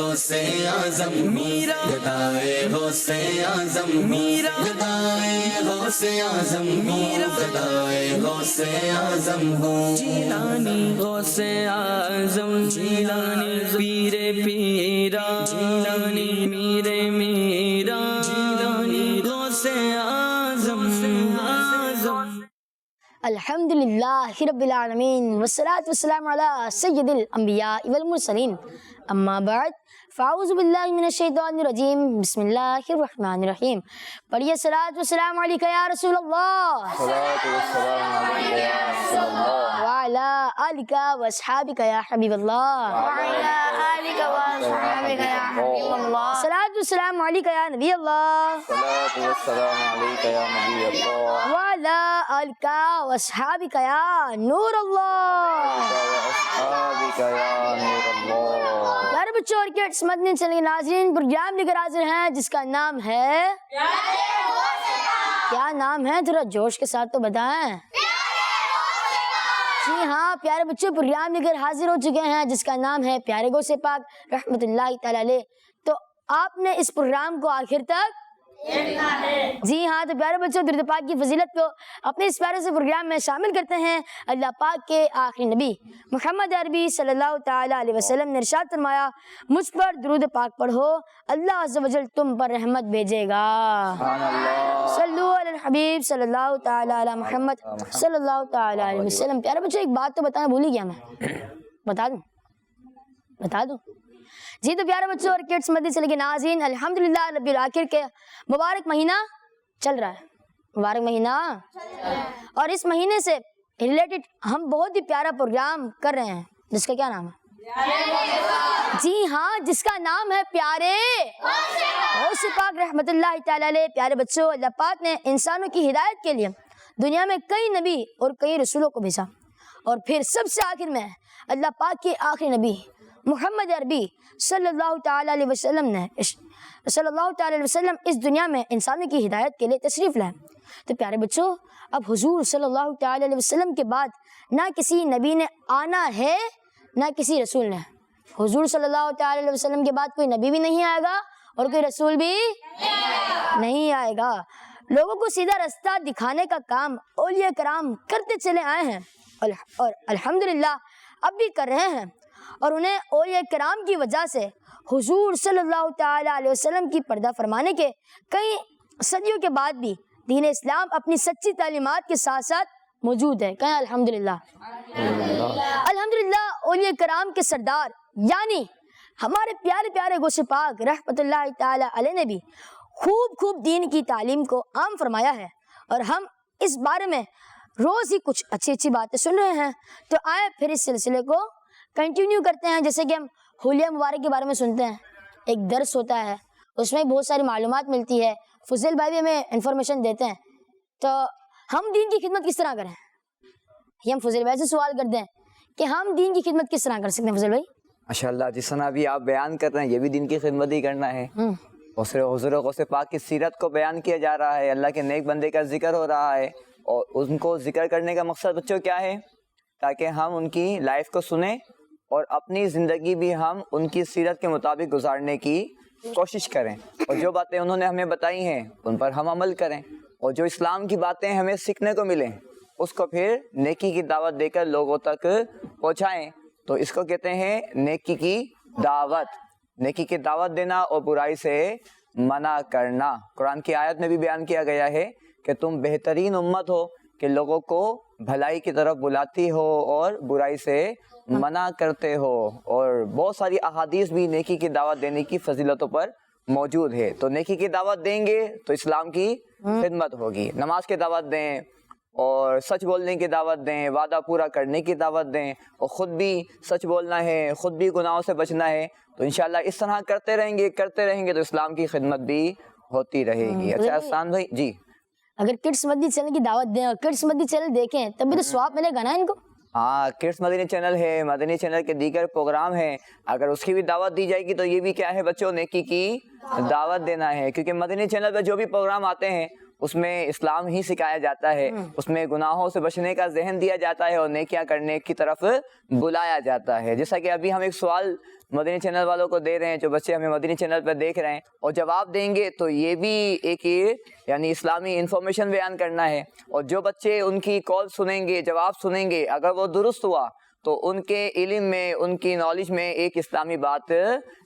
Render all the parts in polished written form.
غوثِ اعظم میرا، گدائے غوثِ اعظم میرا، گدائے غوثِ اعظم میرا، گدائے غوثِ اعظم ہوں۔ جیلانی غوثِ اعظم، جیلانی پیر پیرا، جیلانی میرے میرا، جیلانی غوثِ اعظم اعظم۔ الحمدللہ رب العالمین والصلاة والسلام علی سید الانبیاء والمرسلین، اما بعد فاعوذ باللہ من الشیطان الرجیم، بسم اللہ الرحمن الرحیم۔ پڑھیے صلاۃ والسلام علیکہ یا رسول اللہ، صلاۃ والسلام علیکہ یا رسول اللہ، وعلی آلک واصحابک یا حبیب اللہ، وعلى آلك وأصحابك يا حبيب الله، صلاۃ والسلام علیکہ یا نبی اللہ، صلاۃ والسلام علیکہ یا نبی اللہ، وعلی آلک واصحابک یا نور اللہ۔ وأصحابک یا نور اللہ۔ پیارے بچوں اور کڈس مدنی چینل کے ناظرین، پروگرام لے کر حاضر ہیں جس کا نام ہے، کیا نام ہے؟ تھوڑا جوش کے ساتھ تو بتائیں۔ جی ہاں پیارے بچوں، پروگرام لے کر حاضر ہو چکے ہیں جس کا نام ہے پیارے غوث پاک رحمت اللہ تعالی علیہ۔ تو آپ نے اس پروگرام کو آخر تک، جی ہاں، تو پیارے بچوں درود پاک کی فضیلت کو اپنے اس پیارے سے پروگرام میں شامل کرتے ہیں۔ اللہ پاک کے آخری نبی محمد عربی صلی اللہ تعالی علیہ وسلم نے ارشاد فرمایا، مجھ پر درود پاک پڑھو اللہ عز و جل تم پر رحمت بھیجے گا۔ سبحان اللہ۔ صلو علی الحبیب صلی اللہ تعالی علی محمد صلی اللہ تعالی علیہ وسلم۔ پیارے بچوں ایک بات تو بتانا بھول ہی گیا میں، بتا دوں جی۔ تو پیارے بچوں اور کڈس مدنی چینل کے ناظرین، الحمدللہ رب العالمین کے مبارک مہینہ چل رہا ہے، مبارک مہینہ، اور اس مہینے سے ریلیٹڈ ہم بہت ہی پیارا پروگرام کر رہے ہیں جس کا کیا نام ہے؟ جی ہاں، جس کا نام ہے پیارے غوث پاک رحمت اللہ تعالی علیہ۔ پیارے بچوں، اللہ پاک نے انسانوں کی ہدایت کے لیے دنیا میں کئی نبی اور کئی رسولوں کو بھیجا، اور پھر سب سے آخر میں اللہ پاک کے آخری نبی محمد عربی صلی اللہ تعالی علیہ وسلم نے اس دنیا میں انسانوں کی ہدایت کے لیے تشریف لائے۔ تو پیارے بچوں، اب حضور صلی اللہ تعالی علیہ وسلم کے بعد نہ کسی نبی نے آنا ہے نہ کسی رسول نے۔ حضور صلی اللہ تعالی علیہ وسلم کے بعد کوئی نبی بھی نہیں آئے گا اور کوئی رسول بھی نہیں آئے گا۔ لوگوں کو سیدھا رستہ دکھانے کا کام اولیاء کرام کرتے چلے آئے ہیں، اور الحمدللہ اب بھی کر رہے ہیں، اور انہیں اولیاء کرام کی وجہ سے حضور صلی اللہ تعالی علیہ وسلم کی پردہ فرمانے کے کئی صدیوں کے بعد بھی دین اسلام اپنی سچی تعلیمات کے ساتھ ساتھ موجود ہے۔ کہیں الحمدللہ۔ الحمدللہ اولیاء کرام کے سردار یعنی ہمارے پیارے پیارے غوث پاک رحمت اللہ تعالی علیہ نے بھی خوب دین کی تعلیم کو عام فرمایا ہے، اور ہم اس بارے میں روز ہی کچھ اچھی باتیں سن رہے ہیں۔ تو آئے پھر اس سلسلے کو کنٹینیو کرتے ہیں۔ جیسے کہ ہم حلیہ مبارک کے بارے میں سنتے ہیں، ایک درس ہوتا ہے، اس میں بہت ساری معلومات ملتی ہے، فضل بھائی بھی ہمیں انفارمیشن دیتے ہیں۔ تو ہم دین کی خدمت کس طرح کریں؟ یہ ہم فضل بھائی سے سوال کرتے ہیں کہ ہم دین کی خدمت کس طرح کر سکتے ہیں فضل بھائی؟ ماشاءاللہ، جس طرح ابھی آپ بیان کر رہے ہیں یہ بھی دین کی خدمت ہی کرنا ہے۔ حضور غوث پاک کی سیرت کو بیان کیا جا رہا ہے، اللہ کے نیک بندے کا ذکر ہو رہا ہے، اور ان کو ذکر کرنے کا مقصد بچوں کیا ہے؟ تاکہ ہم ان کی لائف کو سنیں اور اپنی زندگی بھی ہم ان کی سیرت کے مطابق گزارنے کی کوشش کریں، اور جو باتیں انہوں نے ہمیں بتائی ہیں ان پر ہم عمل کریں، اور جو اسلام کی باتیں ہمیں سیکھنے کو ملیں اس کو پھر نیکی کی دعوت دے کر لوگوں تک پہنچائیں۔ تو اس کو کہتے ہیں نیکی کی دعوت، نیکی کی دعوت دینا اور برائی سے منع کرنا۔ قرآن کی آیت میں بھی بیان کیا گیا ہے کہ تم بہترین امت ہو کہ لوگوں کو بھلائی کی طرف بلاتی ہو اور برائی سے منع کرتے ہو، اور بہت ساری احادیث بھی نیکی کی دعوت دینے کی فضیلتوں پر موجود ہے۔ تو نیکی کی دعوت دیں گے تو اسلام کی خدمت ہوگی، نماز کی دعوت دیں اور سچ بولنے کی دعوت دیں، وعدہ پورا کرنے کی دعوت دیں، اور خود بھی سچ بولنا ہے، خود بھی گناہوں سے بچنا ہے۔ تو انشاءاللہ اس طرح کرتے رہیں گے تو اسلام کی خدمت بھی ہوتی رہے گی۔ اچھا احسان بھائی جی، اگر کڈس مدنی چینل کی دعوت دیں اور کڈس مدنی چینل دیکھیں تب بھی تو ثواب ملے گا نا ان کو؟ ہاں، کڈس مدنی چینل ہے، مدنی چینل کے دیگر پروگرام ہیں، اگر اس کی بھی دعوت دی جائے گی تو یہ بھی کیا ہے بچوں، نیکی کی دعوت دینا ہے، کیونکہ مدنی چینل پہ جو بھی پروگرام آتے ہیں اس میں اسلام ہی سکھایا جاتا ہے، اس میں گناہوں سے بچنے کا ذہن دیا جاتا ہے اور نیکیاں کرنے کی طرف بلایا جاتا ہے۔ جیسا کہ ابھی ہم ایک سوال مدنی چینل والوں کو دے رہے ہیں، جو بچے ہمیں مدنی چینل پر دیکھ رہے ہیں، اور جواب دیں گے تو یہ بھی ایک یعنی اسلامی انفارمیشن بیان کرنا ہے، اور جو بچے ان کی کال سنیں گے، جواب سنیں گے، اگر وہ درست ہوا تو ان کے علم میں، ان کی نالج میں ایک اسلامی بات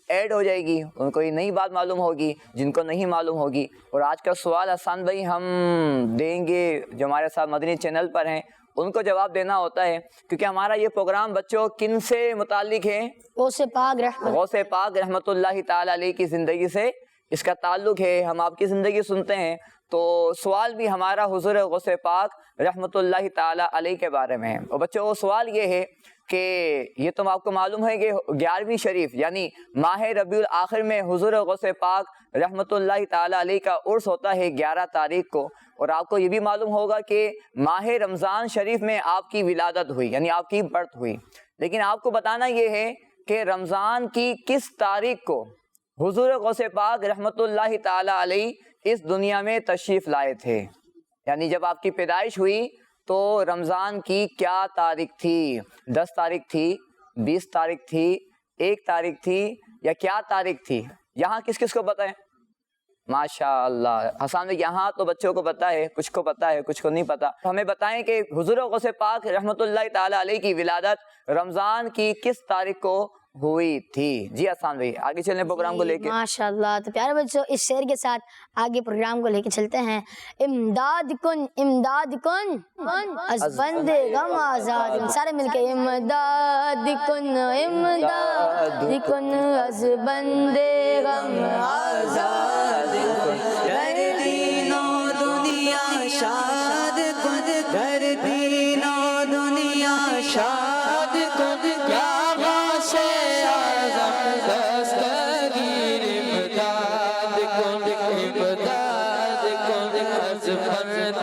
ایڈ ہو جائے گی، ان کو یہ نئی بات معلوم ہوگی جن کو نہیں معلوم ہوگی۔ اور آج کا سوال حسان بھائی ہم دیں گے جو ہمارے ساتھ مدنی چینل پر ہیں، ان کو جواب دینا ہوتا ہے، کیونکہ ہمارا یہ پروگرام بچوں کن سے متعلق ہے؟ غوث پاک رحمت اللہ تعالی علیہ کی زندگی سے اس کا تعلق ہے۔ ہم آپ کی زندگی سنتے ہیں تو سوال بھی ہمارا حضور غوث پاک رحمت اللہ تعالی علیہ کے بارے میں ہے۔ اور بچوں وہ سوال یہ ہے کہ یہ تو آپ کو معلوم ہے کہ 11ویں شریف یعنی ماہ ربیع الاخر میں حضور غوث پاک رحمت اللہ تعالی علیہ کا عرس ہوتا ہے 11 تاریخ کو، اور آپ کو یہ بھی معلوم ہوگا کہ ماہ رمضان شریف میں آپ کی ولادت ہوئی، یعنی آپ کی برتھ ہوئی۔ لیکن آپ کو بتانا یہ ہے کہ رمضان کی کس تاریخ کو حضور غوث پاک رحمت اللہ تعالی علیہ اس دنیا میں تشریف لائے تھے، یعنی جب آپ کی پیدائش ہوئی تو رمضان کی کیا تاریخ تھی؟ 10 تاریخ تھی، 20 تاریخ تھی، 1 تاریخ تھی، یا کیا تاریخ تھی؟ یہاں کس کس کو پتہ ہے؟ ماشاء اللہ حسان بھائی، یہاں تو بچوں کو پتہ ہے، کچھ کو پتہ ہے، کچھ کو نہیں پتہ۔ ہمیں بتائیں کہ حضور غوث پاک رحمت اللہ تعالی علیہ کی ولادت رمضان کی کس تاریخ کو ہوئی تھی؟ جی حسان بھائی آگے چلیں پروگرام کو لے کے۔ ماشاء اللہ، تو پیارے بچوں اس شعر کے ساتھ آگے پروگرام کو لے کے چلتے ہیں۔ امداد کن از بند غم آزاد، سارے مل کے امداد کن از بند غم آزاد کن، در دین و دنیا شاد کن، در دین و دنیا شاد کن، یا غوث اعظم دستگیر امداد کن، امداد کن از بند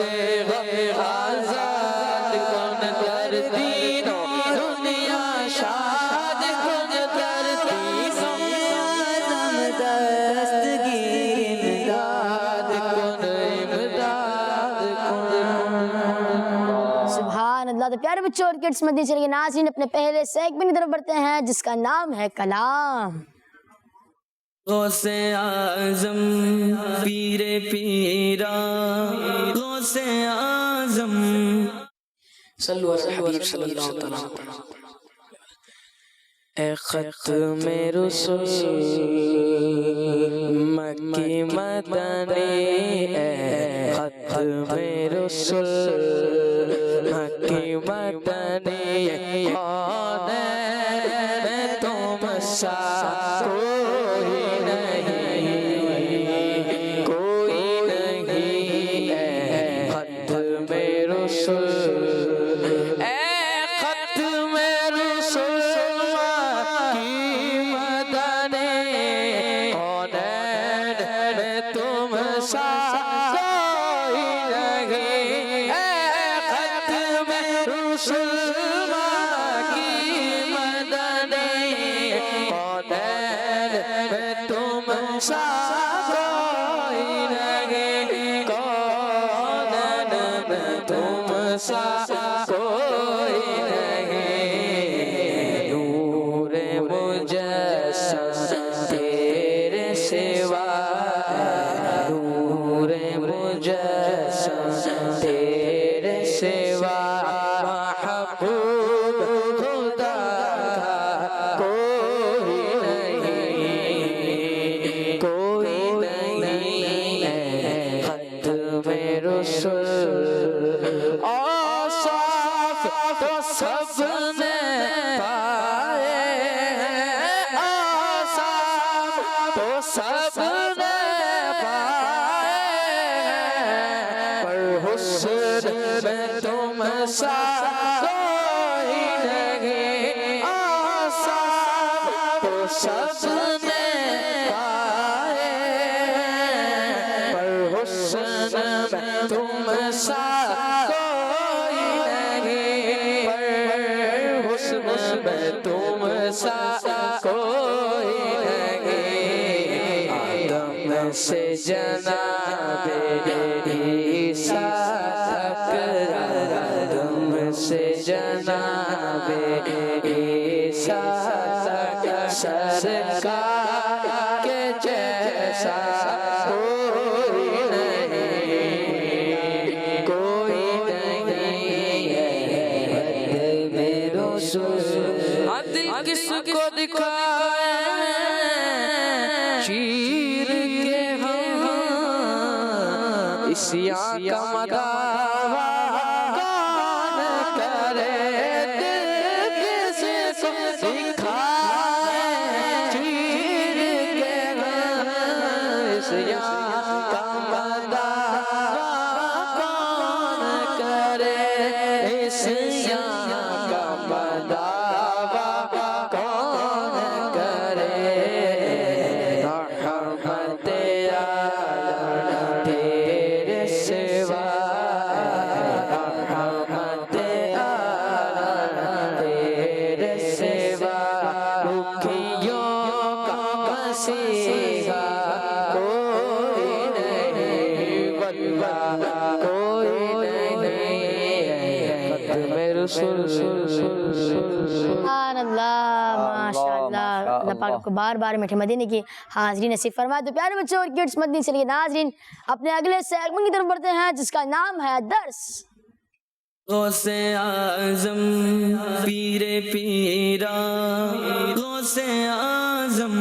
غم آزاد کن، در دین و دنیا شاد کن، در دین و اعظم دستگیر امداد کن، امداد کن۔ سبحان اللہ۔ تو پیارے بچوں اور کڈس مدنی چینل کے ناظرین اپنے پہلے سیگمنٹ کی طرف بڑھتے ہیں جس کا نام ہے کلام۔ غوث اعظم پیر پیرا، غوث اعظم صلو علی حبیب صلی اللہ تعالیٰ علیہ وسلم۔ اے ختم رسول مکی مدنی، اے ختم رسول مکی مدنی، کونین تم سا کوئی نہیں، کوئی نہیں، اے ختم رسول، اے ختم رسول کی مدنی، کونین میں تم سا کوئی نہیں، اے ختم رسول کی مدنی، کونین میں تم سا کوئی نہیں، کونین میں تم سا کوئی نہیں، نور مجسم تیرے سوا، نور مجسم تیرے سوا، محبوب خدا کا کوئی نہیں، کوئی نہیں، اے ختم رسول، اوصاف تو سب نے پائے، اوصاف تو سب نے پائے، پر حسن میں تم سا کوئی نہیں، اوصاف تو سب نے پائے، پر حسن میں تم سا کوئی نہیں، پر حسن میں تم سا کوئی نہیں، آدم سے جناب عیسیٰ تک، آدم سے جناب عیسیٰ تک، سرکار کے جیسا کوئی نہیں، کوئی نہیں ہے رسول۔ دل کس کو دکھائے چیر کے ہم عیسیٰ کا مداوا کون کرے، دل کس کو دکھائے چیر کے ہم عیسیٰ کا مداوا کون کرے، عیسیٰ کا مداوا کون کرے، رحمت عالم تیرے سوا، رحمت عالم تیرے سوا، دکھیوں کا مسیحا کوئی نہیں، واللہ کوئی نہیں، ختم رسول۔ سبحان اللہ، ماشاء اللہ۔ اللہ پاک آپ کو بار بار میٹھے مدینے کی حاضری نصیب فرمائے۔ تو پیارے بچوں اور کڈس مدنی چلیے ناظرین اپنے اگلے سیگمنٹ کی طرف بڑھتے ہیں جس کا نام ہے درس۔ غوث اعظم پیر پیرا، غوث اعظم۔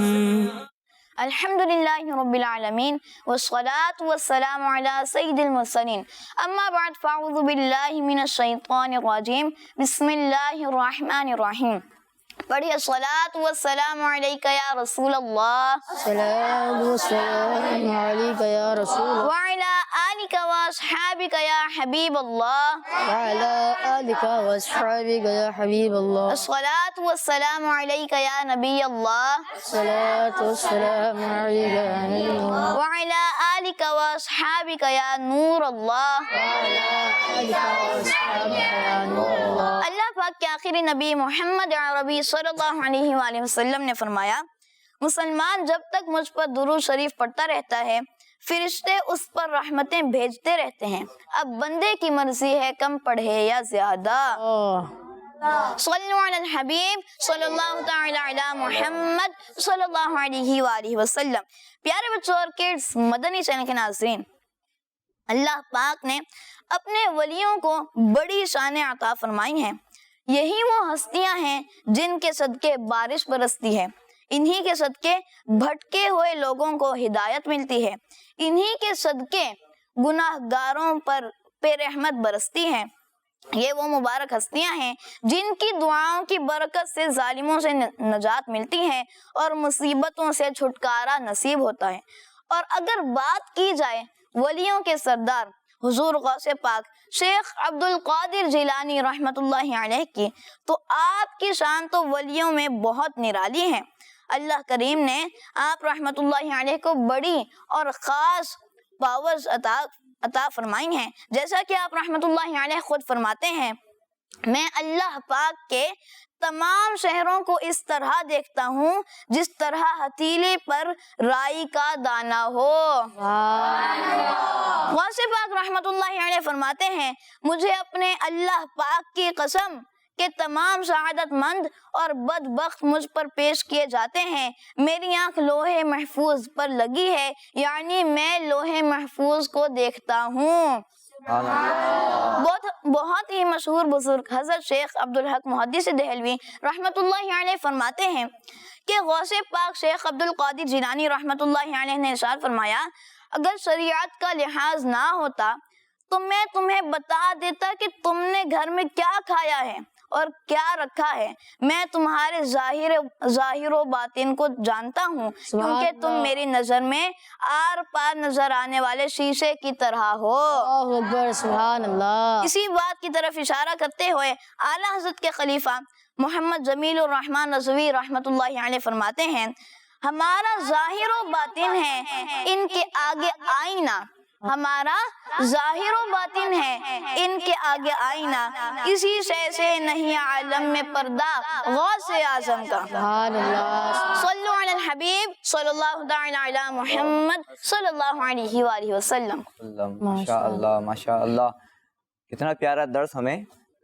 الحمدللہ رب العالمین والصلاة والسلام علی سید المرسلین، اما بعد فاعوذ باللہ من الشیطان الرجیم، بسم اللہ الرحمن الرحیم۔ پڑھیے الصلاة والسلام علیک یا رسول اللہ صلاۃ والسلام علیک یا رسول اللہ وعلی آلک واصحابک یا حبیب اللہ، وعلی آلک واصحابک یا حبیب اللہ، الصلاة والسلام علیک یا نبی اللہ صلاۃ والسلام علیک یا نبی اللہ، وعلی آلک واصحابک یا نور اللہ۔ وعلی آلک واصحابک یا نور اللہ۔ اللہ پاک کے آخری نبی محمد عربی صلی اللہ علیہ وآلہ وسلم نے فرمایا، مسلمان جب تک مجھ پر درود شریف پڑھتا رہتا ہے فرشتے اس پر رحمتیں بھیجتے رہتے ہیں، اب بندے کی مرضی ہے کم پڑھے یا زیادہ۔ صلو علی الحبیب صلی اللہ تعالی علی محمد صلی اللہ علیہ وآلہ وسلم۔ پیارے بچوں اور کڈس مدنی چینل کے ناظرین، اللہ پاک نے اپنے ولیوں کو بڑی شان عطا فرمائی ہیں۔ یہی وہ ہستیاں ہیں جن کے صدقے بارش برستی ہے، انہی کے صدقے بھٹکے ہوئے لوگوں کو ہدایت ملتی ہے، انہی کے صدقے گناہ گاروں پر رحمت برستی ہے۔ یہ وہ مبارک ہستیاں ہیں جن کی دعاؤں کی برکت سے ظالموں سے نجات ملتی ہے اور مصیبتوں سے چھٹکارا نصیب ہوتا ہے۔ اور اگر بات کی جائے ولیوں کے سردار حضور غوث پاک شیخ عبد القادر جیلانی رحمت اللہ علیہ کی، تو آپ کی شان تو ولیوں میں بہت نرالی ہے۔ اللہ کریم نے آپ رحمت اللہ علیہ کو بڑی اور خاص پاورز عطا فرمائی ہیں، جیسا کہ آپ رحمت اللہ علیہ خود فرماتے ہیں، میں اللہ پاک کے تمام شہروں کو اس طرح دیکھتا ہوں جس طرح ہتھیلی پر رائی کا دانہ ہو۔ غوث پاک رحمت اللہ علیہ فرماتے ہیں، مجھے اپنے اللہ پاک کی قسم کہ تمام سعادت مند اور بدبخت مجھ پر پیش کیے جاتے ہیں، میری آنکھ لوہے محفوظ پر لگی ہے، یعنی میں لوہے محفوظ کو دیکھتا ہوں۔ بہت ہی مشہور بزرگ حضرت شیخ عبدالحق محدث دہلوی رحمت اللہ علیہ فرماتے ہیں کہ غوث پاک شیخ عبد القادر جیلانی رحمت اللہ علیہ نے ارشاد فرمایا، اگر شریعت کا لحاظ نہ ہوتا تو میں تمہیں بتا دیتا کہ تم نے گھر میں کیا کھایا ہے اور کیا رکھا ہے، میں تمہارے ظاہر و باطن کو جانتا ہوں، کیونکہ تم میری نظر میں آر پار نظر آنے والے شیشے کی طرح ہو۔ اللہ اکبر، سبحان اللہ۔ اسی بات کی طرف اشارہ کرتے ہوئے اعلیٰ حضرت کے خلیفہ محمد جمیل الرحمن رضوی رحمت اللہ علیہ فرماتے ہیں، ہمارا ظاہر و باطن ہے ان کے آگے آئینہ، ہمارا ظاہر و باطن ہے، ان کے آگے آئینہ، کسی شے سے نہیں عالم میں پردہ غوث اعظم کا۔ سبحان اللہ۔ صلو علی الحبیب صلی اللہ تعالی علی محمد صلی اللہ علیہ وآلہ وسلم۔ ماشاء اللہ ماشاء اللہ، کتنا پیارا درس ہمیں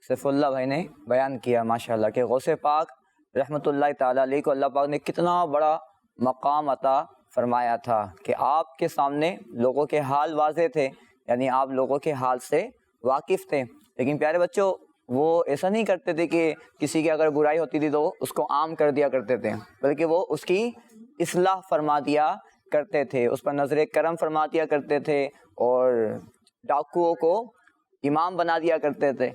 سیف اللہ بھائی نے بیان کیا ماشاء اللہ، کہ غوث پاک رحمۃ اللہ تعالیٰ علیہ کو اللہ پاک نے کتنا بڑا مقام عطا فرمایا تھا کہ آپ کے سامنے لوگوں کے حال واضح تھے، یعنی آپ لوگوں کے حال سے واقف تھے، لیکن پیارے بچوں وہ ایسا نہیں کرتے تھے کہ کسی کی اگر برائی ہوتی تھی تو اس کو عام کر دیا کرتے تھے، بلکہ وہ اس کی اصلاح فرما دیا کرتے تھے، اس پر نظر کرم فرما دیا کرتے تھے، اور ڈاکوؤں کو امام بنا دیا کرتے تھے،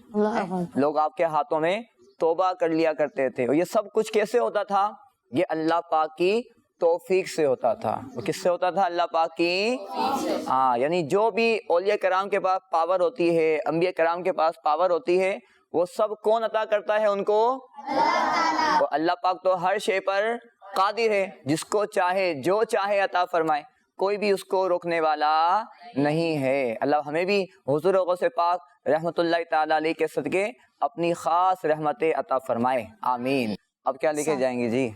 لوگ آپ کے ہاتھوں میں توبہ کر لیا کرتے تھے، اور یہ سب کچھ کیسے ہوتا تھا؟ یہ اللہ پاک کی توفیق سے ہوتا تھا۔ وہ کس سے ہوتا تھا؟ اللہ پاک کی یعنی جو بھی اولیاء کرام کے پاس پاور ہوتی ہے، انبیاء کرام کے پاس پاور ہوتی ہے، وہ سب کون عطا کرتا ہے ان کو؟ اللہ پاک تو ہر شے پر قادر ہے، جس کو چاہے جو چاہے عطا فرمائے، کوئی بھی اس کو روکنے والا نہیں ہے۔ اللہ ہمیں بھی حضور غوث پاک رحمۃ اللہ تعالیٰ علیہ کے صدقے اپنی خاص رحمتیں عطا فرمائے، آمین۔ اب کیا لکھے جائیں گے جی؟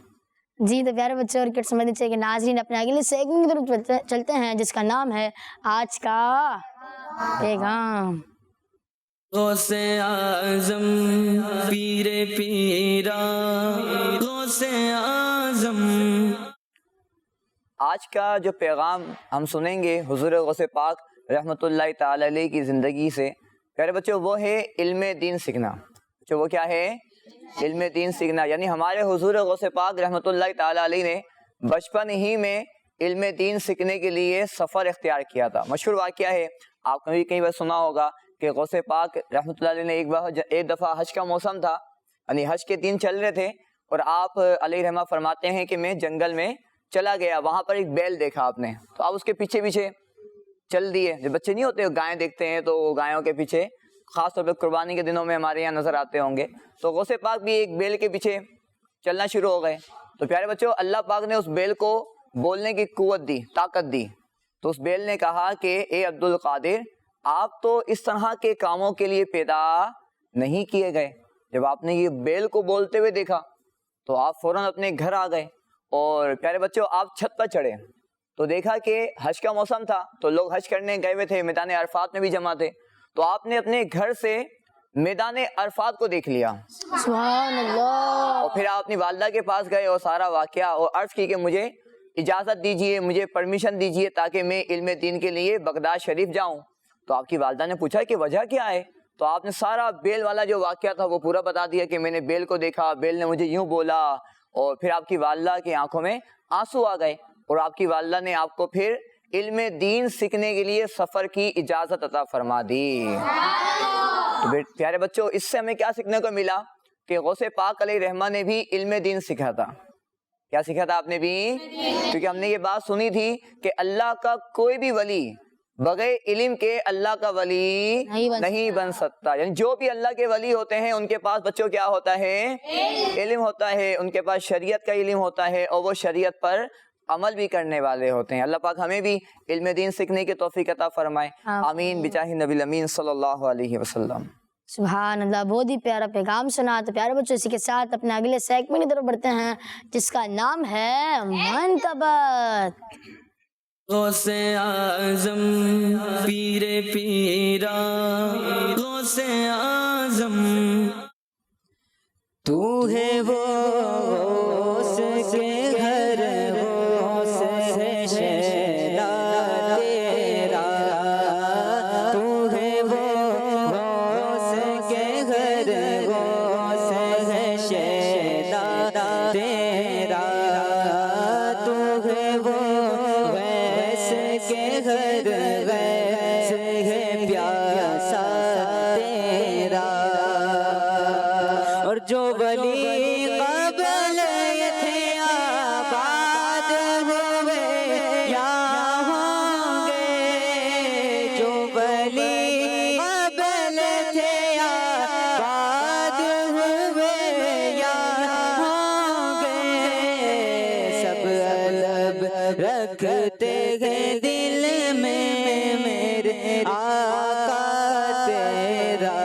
جی تو پیارے بچے اور کٹ سمجھنے چاہیے کہ ناظرین اپنے اگلے سیگمنٹ کی طرف چلتے ہیں، جس کا نام ہے آج کا پیغام۔ غوث اعظم پیر پیرا غوث اعظم۔ آج کا جو پیغام ہم سنیں گے حضور غوث پاک رحمۃ اللہ تعالی علیہ کی زندگی سے، پیارے بچوں وہ ہے علم دین سیکھنا۔ بچوں وہ کیا ہے؟ علم دین سیکھنا، یعنی ہمارے حضور غوث پاک رحمۃ اللہ تعالی علیہ نے بچپن ہی میں علم دین سیکھنے کے لیے سفر اختیار کیا تھا۔ مشہور واقعہ ہے، آپ نے بھی کئی بار سنا ہوگا کہ غوث پاک رحمۃ اللہ علیہ نے ایک دفعہ حج کا موسم تھا، یعنی حج کے دن چل رہے تھے، اور آپ علیہ رحمہ فرماتے ہیں کہ میں جنگل میں چلا گیا، وہاں پر ایک بیل دیکھا آپ نے، تو آپ اس کے پیچھے پیچھے چل دیے۔ جو بچے نہیں ہوتے گائیں دیکھتے ہیں تو گایوں کے پیچھے، خاص طور پہ قربانی کے دنوں میں ہمارے یہاں نظر آتے ہوں گے، تو غوث پاک بھی ایک بیل کے پیچھے چلنا شروع ہو گئے۔ تو پیارے بچوں اللہ پاک نے اس بیل کو بولنے کی قوت دی، طاقت دی، تو اس بیل نے کہا کہ اے عبد القادر، آپ تو اس طرح کے کاموں کے لیے پیدا نہیں کیے گئے۔ جب آپ نے یہ بیل کو بولتے ہوئے دیکھا تو آپ فوراً اپنے گھر آ گئے، اور پیارے بچوں آپ چھت پر چڑھے تو دیکھا کہ حج کا موسم تھا، تو لوگ حج کرنے گئے ہوئے تھے، میدان عرفات میں بھی جمع تھے، تو آپ نے اپنے گھر سے میدان عرفات کو دیکھ لیا، سبحان اللہ۔ اور پھر آپ اپنی والدہ کے پاس گئے اور سارا واقعہ اور عرض کی کہ مجھے اجازت دیجئے، مجھے پرمیشن دیجئے تاکہ میں علم دین کے لیے بغداد شریف جاؤں۔ تو آپ کی والدہ نے پوچھا کہ وجہ کیا ہے؟ تو آپ نے سارا بیل والا جو واقعہ تھا وہ پورا بتا دیا کہ میں نے بیل کو دیکھا، بیل نے مجھے یوں بولا، اور پھر آپ کی والدہ کی آنکھوں میں آنسو آ گئے، اور آپ کی والدہ نے آپ کو پھر علم دین سیکھنے کے لیے سفر کی اجازت عطا فرما دی۔ تو پیارے بچوں اس سے ہمیں کیا سیکھنے کو ملا؟ کہ غوث پاک علیہ رحمہ نے بھی علم دین سیکھا تھا۔ کیا سیکھا تھا آپ نے بھی؟ کیونکہ ہم نے یہ بات سنی تھی کہ اللہ کا کوئی بھی ولی بغیر علم کے اللہ کا ولی نہیں بن سکتا، یعنی جو بھی اللہ کے ولی ہوتے ہیں ان کے پاس بچوں کیا ہوتا ہے؟ علم ہوتا ہے، ان کے پاس شریعت کا علم ہوتا ہے، اور وہ شریعت پر عمل بھی کرنے والے ہوتے ہیں۔ اللہ پاک ہمیں بھی علم دین سیکھنے کی توفیق عطا فرمائے، آمین بجاہ نبی الامین صلی اللہ علیہ وسلم۔ سبحان اللہ، بہت ہی پیارا پیغام سنا۔ تو پیارے بچوں اسی کے ساتھ اپنے اگلے سیگمنٹ کی طرف بڑھتے ہیں، جس کا نام ہے منقبت۔ غوث اعظم پیر پیرا غوث اعظم، تو ہے وہ غوث کے گھر غوث ہے شیدا تیرا، تو ہے وہ غوث کے گھر غوث ہے شیدا تیرا، تو ہے وہ کے گھر غیث ہے پیاسا تیرا، اور جو ولی قبل تھے آباد ہوئے یا ہوں گے، جو ولی قبل تھے آباد ہوئے یا ہوں گے، سب ادب رکھتے ہیں دل میں آقا تیرا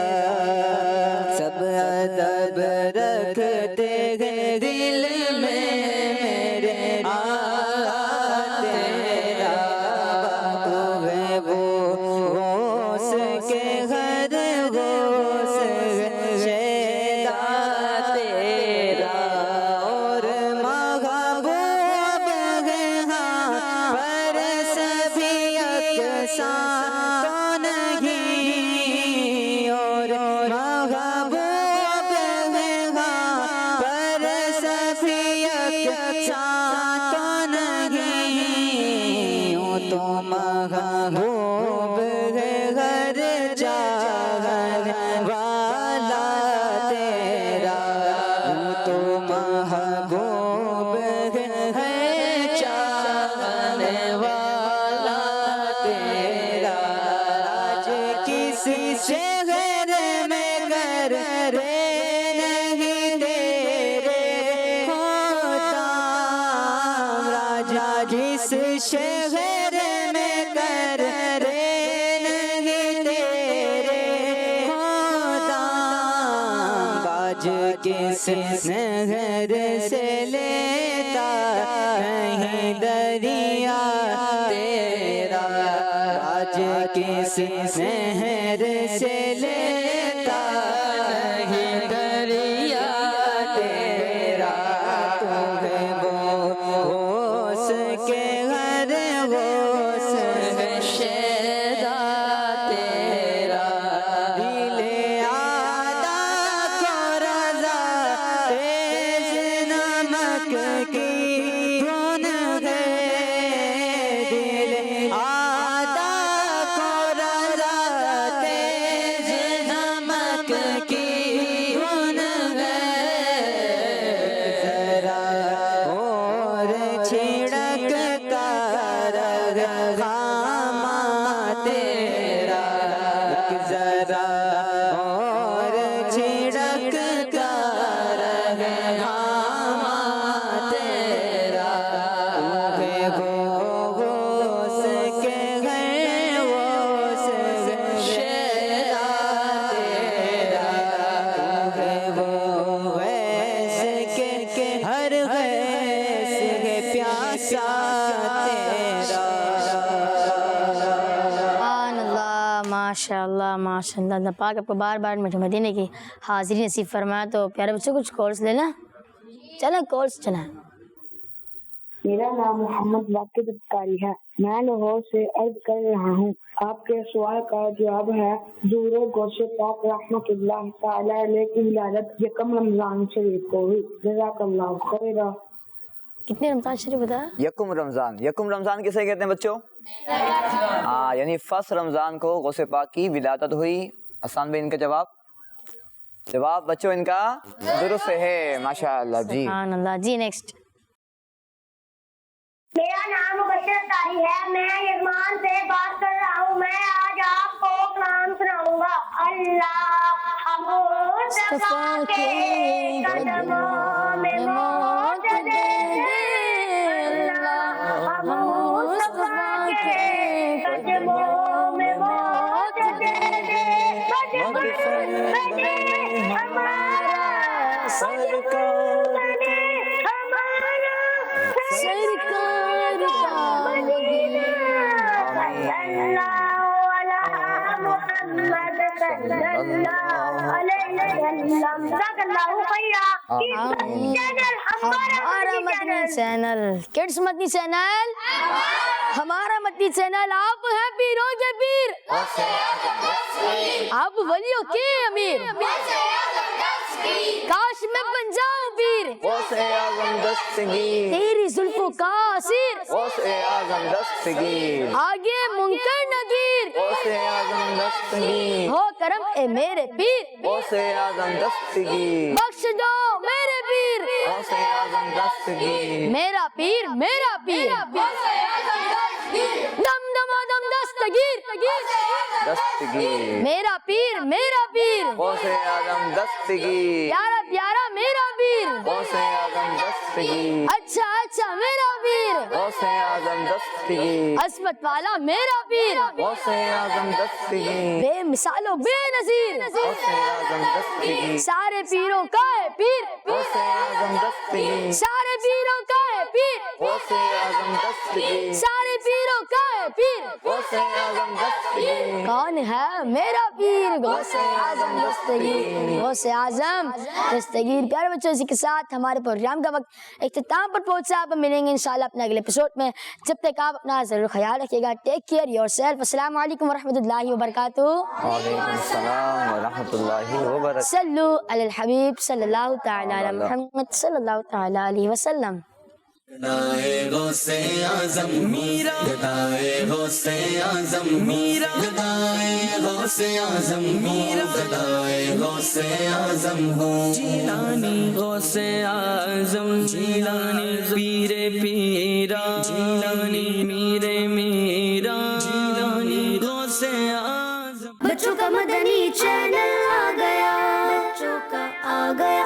سب ادب رکھتے ہیں دل میں میرے آقا تیرا تو ہے وہ غوث کے گھر غوث شیدا تیرا اور محبوب ہے ہاں پر سبھی یکساں تو نہیں اور محبوب ہے ہاں پر سبھی یکساں تو نہیں ہوں تو محبوب ہے ہر چاہنے والا تیرا ہوں تو محبوب ہے چاہنے والا تیرا آج کسی شہر میں کر رے نہیں تیرے ہوتا راجا جس شہر میں کر رے نہیں تیرے ہوتا باج کس نہر سے لیتا نہیں دریا تیرا باج کس نہر سے لیتا نہیں دریا تیرا تو ہے وہ غوث کے گھر غوث شیدا تیرا دل آدھا کو رضا تیز نمک کی دھن ہے دل آدھا کو رضا تیز نمک کی دھن ہے ذرا اور چھڑک کر خامہ تیرا ایک ذرا اور چھڑک کر خامہ تیرا تو ہے وہ غوث کے گھر غوث شیدا تیرا تو ہے وہ غیث کے ہر غیث ہے پیاسا تیرا سبحان اللہ ماشاء اللہ ماشاء اللہ اللہ پاک آپ کو بار بار میٹھے مدینے کی حاضری نصیب فرمایا تو پیارے بچوں کچھ کورس لینا چلیں کورس چلیں میرا نام محمد واقد افطاری ہے میں لاہور سے عرض کر رہا ہوں آپ کے سوال کا جواب ہے حضور غوث پاک رحمت اللہ تعالی علیہ کی ولادت یکم رمضان شریف کو ہوئی جزاک اللہ خیرا کتنے رمضان شریف بتا یکم رمضان کسے کہتے ہیں بچوں؟ ہاں یعنی فرسٹ رمضان کو غوث پاک کی ولادت ہوئی. آسان بھائی ان کا جواب بچوں ان کا درست ہے ماشاءاللہ. جی سبحان اللہ. جی نیکسٹ. میرا نام مبشر طاہر ہے. میں یزمان سے بات کر رہا ہوں. میں آج آپ کو کلام سناؤں گا. اللہ مصطفیٰ کے قدموں میں موجود اللہ مصطفیٰ کے قدموں میں موجود ہمارا سرکار ہمارا سرکار کا مدینہ صلی اللہ علی محمد صلی اللہ علیہ وسلم. جزاک اللہ خیرا. ہمارا مدنی چینل کڈس مدنی چینل ہمارا مدنی چینل. آپ ہیں پیروں کے پیر, آپ ولیوں کے امیر. کاش میں بن جاؤں پیر غوث اعظم دستگیر, تیری زلفوں کا اسیر. غوث اعظم دستگیر, آگے منکر نگیر غوث اعظم دستگیر, ہو کرم اے میرے پیر. غوث اعظم دستگیر, بخش دو میرے پیر. غوث اعظم دستگیر, میرا پیر میرا پیر. دم دم دم دستگیر دستگیر, میرا پیر میرا پیر. غوث اعظم دستگیر, پیارا پیارا میرا پیر. غوث اعظم دستگیر, اچھا اچھا میرا پیر. غوث غوث اعظم دستگیر عظمت والا میرا پیر غوث اعظم دستگیر بے مثال و بے نظیر غوث اعظم دستگیر سارے پیروں کا ہے پیر غوث اعظم دستگیر سارے پیروں کا ہے پیر غوث اعظم دستگیر سارے پیروں کا ہے پیر غوث اعظم دستگیر کون ہے میرا پیر غوث اعظم دستگیر غوث اعظم دستگیر پیارے بچوں، اسی کے ساتھ ہمارے پروگرام کا وقت اختتام پر پہنچا. آپ ملیں گے انشاءاللہ اپنے اگلے ایپیسوڈ میں. جب تک آپ اپنا ضرور خیال رکھیے گا. Take care yourself. السلام علیکم ورحمۃ اللہ وبرکاتہ. وعلیکم السلام ورحمۃ اللہ وبرکاتہ. صلو علی الحبیب صلی اللہ تعالی علی محمد صلی اللہ تعالی علیہ وسلم. گدائے غوث اعظم میرا گدائے غوث اعظم میرا گدائے غوث اعظم میرا گدائے غوث اعظم ہوں. جیلانی غوث اعظم جیلانی پیر پیرا جیلانی میرے میرا جیلانی غوث اعظم. بچوں کا مدنی چینل آ گیا، بچوں کا آ گیا